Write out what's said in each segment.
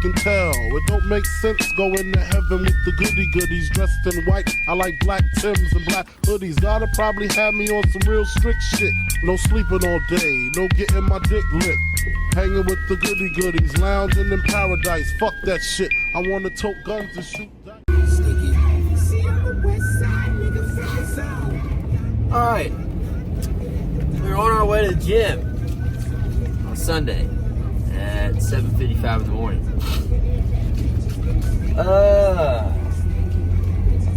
can tell. It don't make sense going to heaven with the goody goodies dressed in white. I like black Timbs and black hoodies. Gotta probably have me on some real strict shit. No sleeping all day, no getting my dick licked. Hanging with the goody goodies, lounging in paradise. Fuck that shit. I wanna tote guns and shoot that. Alright, we're on our way to the gym on Sunday at 7:55 in the morning.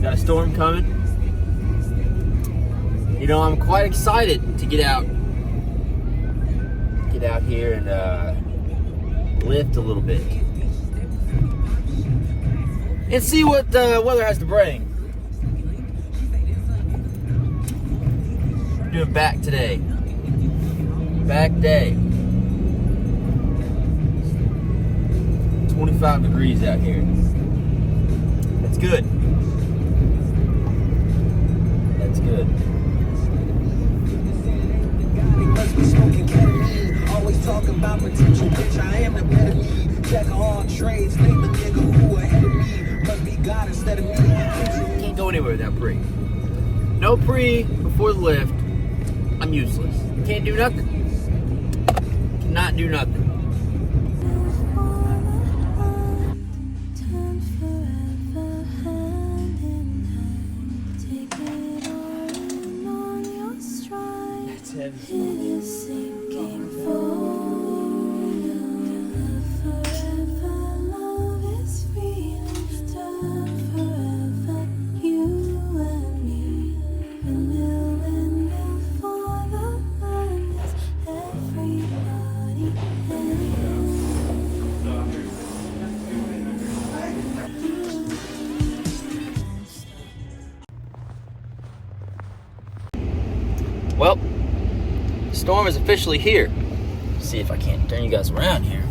Got a storm coming. You know, I'm quite excited to get out here and lift a little bit and see what the weather has to bring. Doing back today. Back day. 25 degrees out here. That's good. That's good. Always talking about potential, bitch. I am the better me. Jack of all trades, name a nigga who ahead of me. Must be God instead of me. Can't go anywhere without pre. No pre before the lift. I'm useless. Can't do nothing. Cannot do nothing. That's heavy. Well, the storm is officially here. Let's see if I can't turn you guys around here.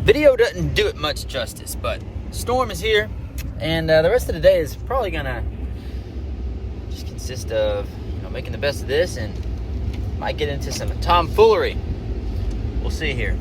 Video doesn't do it much justice, but storm is here, and the rest of the day is probably gonna just consist of, you know, making the best of this, and might get into some tomfoolery. We'll see here.